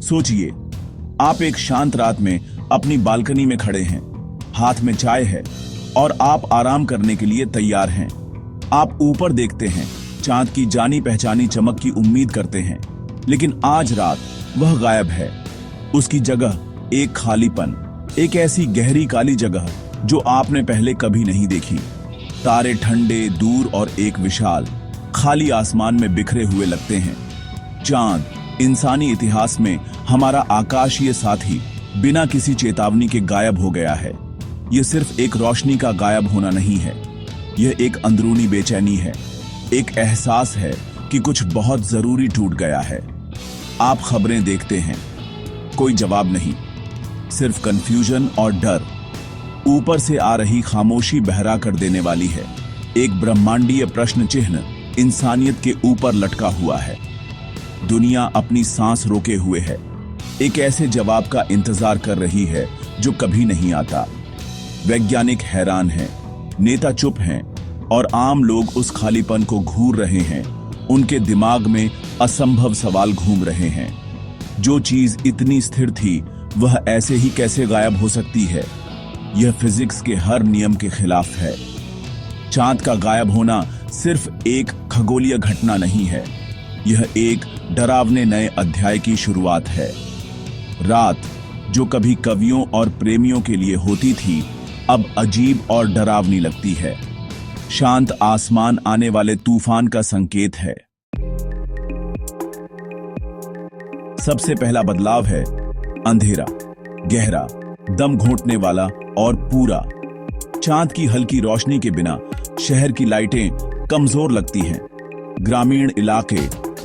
सोचिए, आप एक शांत रात में अपनी बालकनी में खड़े हैं, हाथ में चाय है और आप आराम करने के लिए तैयार हैं। आप ऊपर देखते हैं, चांद की जानी पहचानी चमक की उम्मीद करते हैं, लेकिन आज रात वह गायब है। उसकी जगह एक खालीपन, एक ऐसी गहरी काली जगह जो आपने पहले कभी नहीं देखी। तारे ठंडे, दूर और एक विशाल खाली आसमान में बिखरे हुए लगते हैं। चांद इंसानी इतिहास में हमारा आकाशीय साथी बिना किसी चेतावनी के गायब हो गया है। यह सिर्फ एक रोशनी का गायब होना नहीं है, यह एक अंदरूनी बेचैनी है, एक एहसास है कि कुछ बहुत जरूरी टूट गया है। आप खबरें देखते हैं, कोई जवाब नहीं, सिर्फ कंफ्यूजन और डर। ऊपर से आ रही खामोशी बहरा कर देने वाली है। एक ब्रह्मांडीय प्रश्न चिन्ह इंसानियत के ऊपर लटका हुआ है। दुनिया अपनी सांस रोके हुए है, एक ऐसे जवाब का इंतजार कर रही है जो कभी नहीं आता। वैज्ञानिक हैरान हैं, नेता चुप हैं और आम लोग उस खालीपन को घूर रहे हैं। उनके दिमाग में असंभव सवाल घूम रहे हैं। जो चीज इतनी स्थिर थी वह ऐसे ही कैसे गायब हो सकती है? यह फिजिक्स के हर नियम के खिलाफ है। चांद का गायब होना सिर्फ एक खगोलीय घटना नहीं है, यह एक डरावने नए अध्याय की शुरुआत है। रात जो कभी कवियों और प्रेमियों के लिए होती थी, अब अजीब और डरावनी लगती है। शांत आसमान आने वाले तूफान का संकेत है। सबसे पहला बदलाव है अंधेरा, गहरा, दम घोंटने वाला और पूरा। चांद की हल्की रोशनी के बिना शहर की लाइटें कमजोर लगती हैं। ग्रामीण इलाके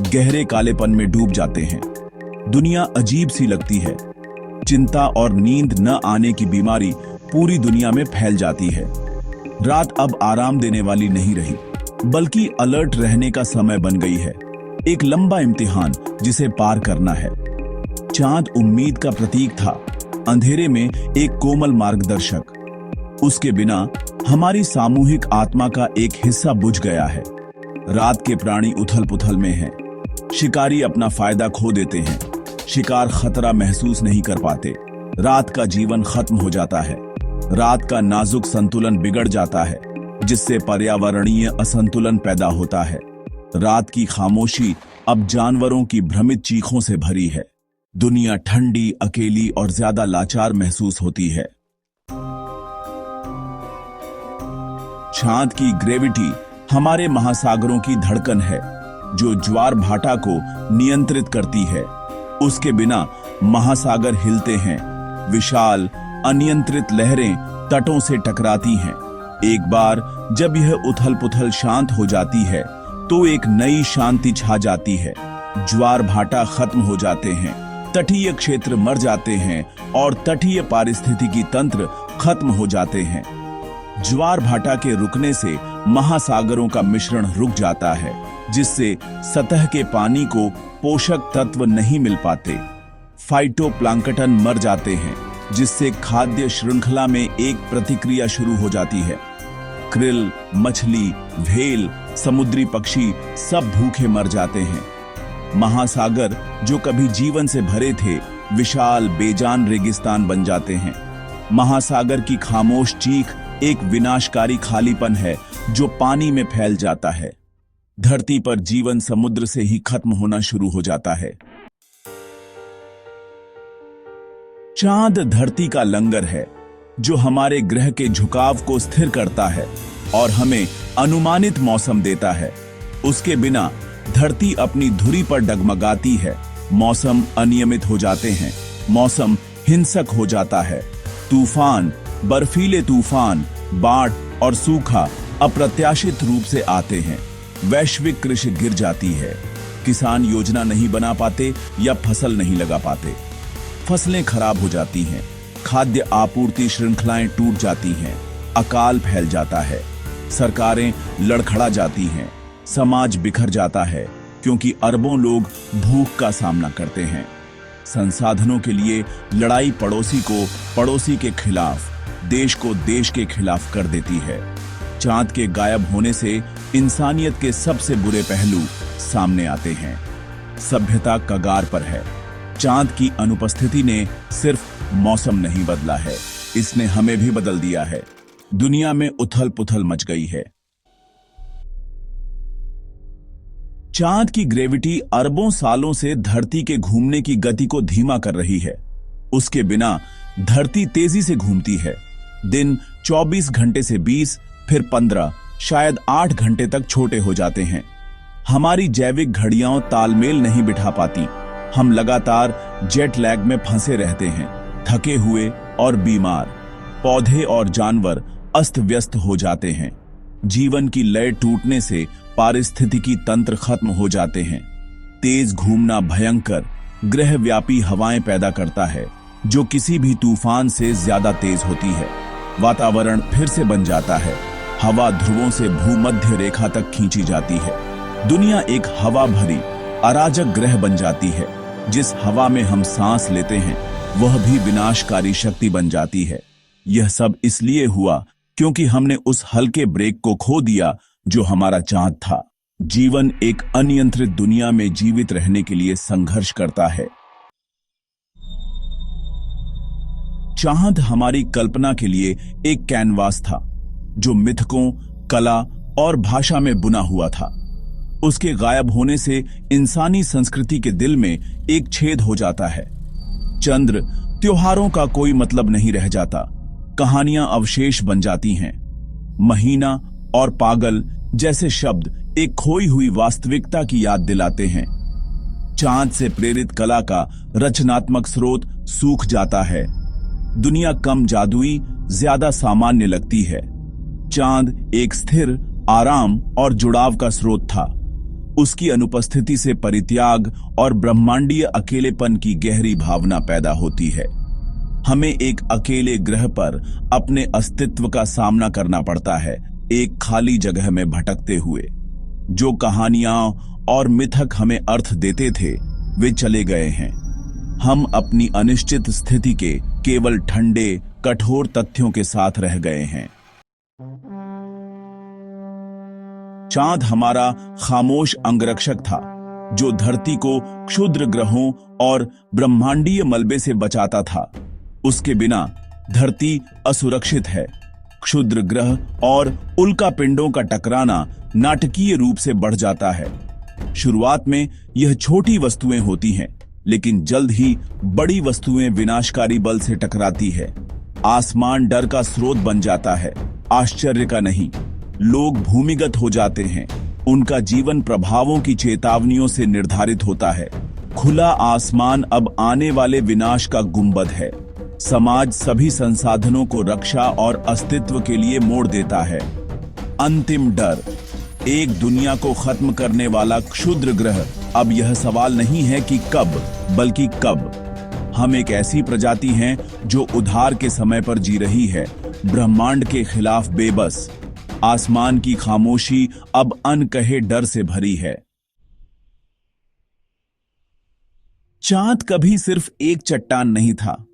गहरे कालेपन में डूब जाते हैं। दुनिया अजीब सी लगती है। चिंता और नींद न आने की बीमारी पूरी दुनिया में फैल जाती है। रात अब आराम देने वाली नहीं रही, बल्कि अलर्ट रहने का समय बन गई है। एक लंबा इम्तिहान जिसे पार करना है। चांद उम्मीद का प्रतीक था, अंधेरे में एक कोमल मार्गदर्शक। उसके बिना हमारी सामूहिक आत्मा का एक हिस्सा बुझ गया है। रात के प्राणी उथल पुथल में हैं। शिकारी अपना फायदा खो देते हैं। शिकार खतरा महसूस नहीं कर पाते। रात का जीवन खत्म हो जाता है। रात का नाजुक संतुलन बिगड़ जाता है, जिससे पर्यावरणीय असंतुलन पैदा होता है। रात की खामोशी अब जानवरों की भ्रमित चीखों से भरी है। दुनिया ठंडी, अकेली और ज्यादा लाचार महसूस होती है। चांद की ग्रेविटी हमारे महासागरों की धड़कन है, जो ज्वार भाटा को नियंत्रित करती है। उसके बिना महासागर हिलते हैं। विशाल, अनियंत्रित लहरें तटों से टकराती हैं। एक बार जब यह उथल पुथल शांत हो जाती है, तो एक नई शांति छा जाती है। ज्वार भाटा खत्म हो जाते हैं, तटीय क्षेत्र मर जाते हैं और तटीय पारिस्थितिकी तंत्र खत्म हो जाते हैं। ज्वार भाटा के रुकने से महासागरों का मिश्रण रुक जाता है, जिससे सतह के पानी को पोषक तत्व नहीं मिल पाते। फाइटोप्लैंक्टन मर जाते हैं, जिससे खाद्य श्रृंखला में एक प्रतिक्रिया शुरू हो जाती है। krill, मछली, व्हेल, समुद्री पक्षी सब भूखे मर जाते हैं। महासागर जो कभी जीवन से भरे थे, विशाल बेजान रेगिस्तान बन जाते हैं। महासागर की खामोश चीख एक विनाशकारी खालीपन है जो पानी में फैल जाता है। धरती पर जीवन समुद्र से ही खत्म होना शुरू हो जाता है। चांद धरती का लंगर है, जो हमारे ग्रह के झुकाव को स्थिर करता है और हमें अनुमानित मौसम देता है। उसके बिना धरती अपनी धुरी पर डगमगाती है। मौसम अनियमित हो जाते हैं, मौसम हिंसक हो जाता है। तूफान, बर्फीले तूफान, बाढ़ और सूखा अप्रत्याशित रूप से आते हैं। वैश्विक कृषि गिर जाती है। किसान योजना नहीं बना पाते या फसल नहीं लगा पाते। फसलें खराब हो जाती हैं। खाद्य आपूर्ति श्रृंखलाएं टूट जाती हैं। अकाल फैल जाता है। सरकारें लड़खड़ा जाती हैं। समाज बिखर जाता है, क्योंकि अरबों लोग भूख का सामना करते हैं। संसाधनों के लिए लड़ाई पड़ोसी को पड़ोसी के खिलाफ, देश को देश के खिलाफ कर देती है। चांद के गायब होने से इंसानियत के सबसे बुरे पहलू सामने आते हैं। सभ्यता कगार पर है। चांद की अनुपस्थिति ने सिर्फ मौसम नहीं बदला है, इसने हमें भी बदल दिया है। दुनिया में उथल पुथल मच गई है। चांद की ग्रेविटी अरबों सालों से धरती के घूमने की गति को धीमा कर रही है। उसके बिना धरती तेजी से घूमती है। दिन 24 घंटे से 20, फिर 15, शायद 8 घंटे तक छोटे हो जाते हैं। हमारी जैविक घड़ियां तालमेल नहीं बिठा पाती। हम लगातार जेट लैग में फंसे रहते हैं, थके हुए और बीमार। पौधे और जानवर अस्त व्यस्त हो जाते हैं। जीवन की लय टूटने से पारिस्थितिकी तंत्र खत्म हो जाते हैं। तेज घूमना भयंकर ग्रहव्यापी हवाएं पैदा करता है, जो किसी भी तूफान से ज्यादा तेज होती है। वातावरण फिर से बन जाता है। हवा ध्रुवों से भूमध्य रेखा तक खींची जाती है। दुनिया एक हवा भरी अराजक ग्रह बन जाती है। जिस हवा में हम सांस लेते हैं वह भी विनाशकारी शक्ति बन जाती है। यह सब इसलिए हुआ क्योंकि हमने उस हल्के ब्रेक को खो दिया जो हमारा चांद था। जीवन एक अनियंत्रित दुनिया में जीवित रहने के लिए संघर्ष करता है। चांद हमारी कल्पना के लिए एक कैनवास था, जो मिथकों, कला और भाषा में बुना हुआ था। उसके गायब होने से इंसानी संस्कृति के दिल में एक छेद हो जाता है। चंद्र, त्योहारों का कोई मतलब नहीं रह जाता। कहानियां अवशेष बन जाती हैं। महीना और पागल जैसे शब्द एक खोई हुई वास्तविकता की याद दिलाते हैं। चांद से प्रेरित कला का रचनात्मक स्रोत सूख जाता है। दुनिया कम जादुई, ज्यादा सामान्य लगती है। चांद एक स्थिर, आराम और जुड़ाव का स्रोत था। उसकी अनुपस्थिति से परित्याग और ब्रह्मांडीय अकेलेपन की गहरी भावना पैदा होती है। हमें एक अकेले ग्रह पर अपने अस्तित्व का सामना करना पड़ता है, एक खाली जगह में भटकते हुए। जो कहानियां और मिथक हमें अर्थ देते थे, वे चले गए हैं। हम अपनी अनिश्चित स्थिति के केवल ठंडे, कठोर तथ्यों के साथ रह गए हैं। चांद हमारा खामोश अंगरक्षक था, जो धरती को क्षुद्र ग्रहों और ब्रह्मांडीय मलबे से बचाता था। उसके बिना धरती असुरक्षित है। क्षुद्र ग्रह और उल्का पिंडों का टकराना नाटकीय रूप से बढ़ जाता है। शुरुआत में यह छोटी वस्तुएं होती हैं, लेकिन जल्द ही बड़ी वस्तुएं विनाशकारी बल से टकराती है। आसमान डर का स्रोत बन जाता है। आश्चर्य का नहीं, लोग भूमिगत हो जाते हैं। उनका जीवन प्रभावों की चेतावनियों से निर्धारित होता है। खुला आसमान अब आने वाले विनाश का गुंबद है। समाज सभी संसाधनों को रक्षा और अस्तित्व के लिए मोड़ देता है। अंतिम डर, एक दुनिया को खत्म करने वाला क्षुद्र ग्रह। अब यह सवाल नहीं है कि कब, बल्कि कब। हम एक ऐसी प्रजाति हैं जो उधार के समय पर जी रही है, ब्रह्मांड के खिलाफ बेबस। आसमान की खामोशी अब अनकहे डर से भरी है। चांद कभी सिर्फ एक चट्टान नहीं था,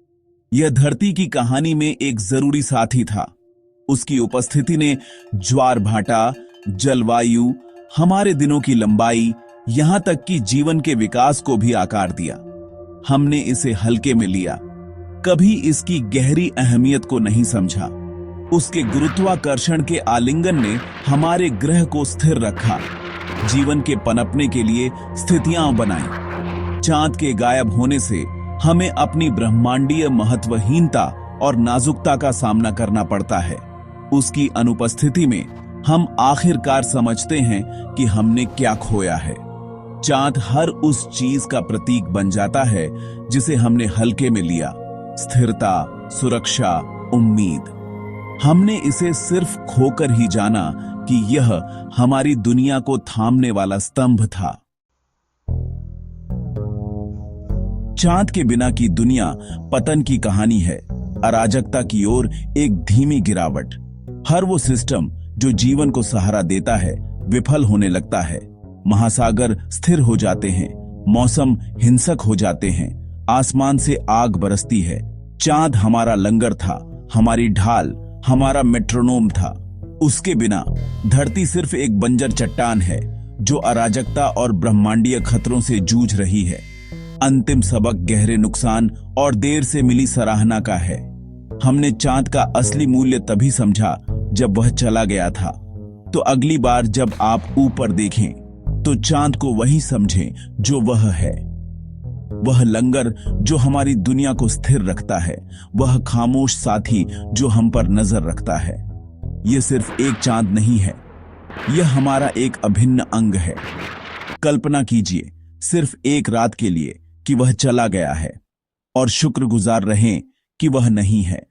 यह धरती की कहानी में एक जरूरी साथी था। उसकी उपस्थिति ने ज्वार भाटा, जलवायु, हमारे दिनों की लंबाई, यहां तक कि जीवन के विकास को भी आकार दिया। हमने इसे हल्के में लिया, कभी इसकी गहरी अहमियत को नहीं समझा। उसके गुरुत्वाकर्षण के आलिंगन ने हमारे ग्रह को स्थिर रखा, जीवन के पनपने के लिए स्थितियां बनाई। चांद के गायब होने से हमें अपनी ब्रह्मांडीय महत्वहीनता और नाजुकता का सामना करना पड़ता है। उसकी अनुपस्थिति में हम आखिरकार समझते हैं कि हमने क्या खोया है। चांद हर उस चीज का प्रतीक बन जाता है जिसे हमने हल्के में लिया। स्थिरता, सुरक्षा, उम्मीद। हमने इसे सिर्फ खोकर ही जाना कि यह हमारी दुनिया को थामने वाला स्तंभ था। चांद के बिना की दुनिया पतन की कहानी है, अराजकता की ओर एक धीमी गिरावट। हर वो सिस्टम जो जीवन को सहारा देता है विफल होने लगता है। महासागर स्थिर हो जाते हैं, मौसम हिंसक हो जाते हैं, आसमान से आग बरसती है। चांद हमारा लंगर था, हमारी ढाल, हमारा मेट्रोनोम था। उसके बिना धरती सिर्फ एक बंजर चट्टान है जो अराजकता और ब्रह्मांडीय खतरों से जूझ रही है। अंतिम सबक गहरे नुकसान और देर से मिली सराहना का है। हमने चांद का असली मूल्य तभी समझा जब वह चला गया था। तो अगली बार जब आप ऊपर देखें तो चांद को वही समझें जो वह है। वह लंगर जो हमारी दुनिया को स्थिर रखता है, वह खामोश साथी जो हम पर नजर रखता है। यह सिर्फ एक चांद नहीं है, यह हमारा एक अभिन्न अंग है। कल्पना कीजिए सिर्फ एक रात के लिए कि वह चला गया है और शुक्रगुजार रहें कि वह नहीं है।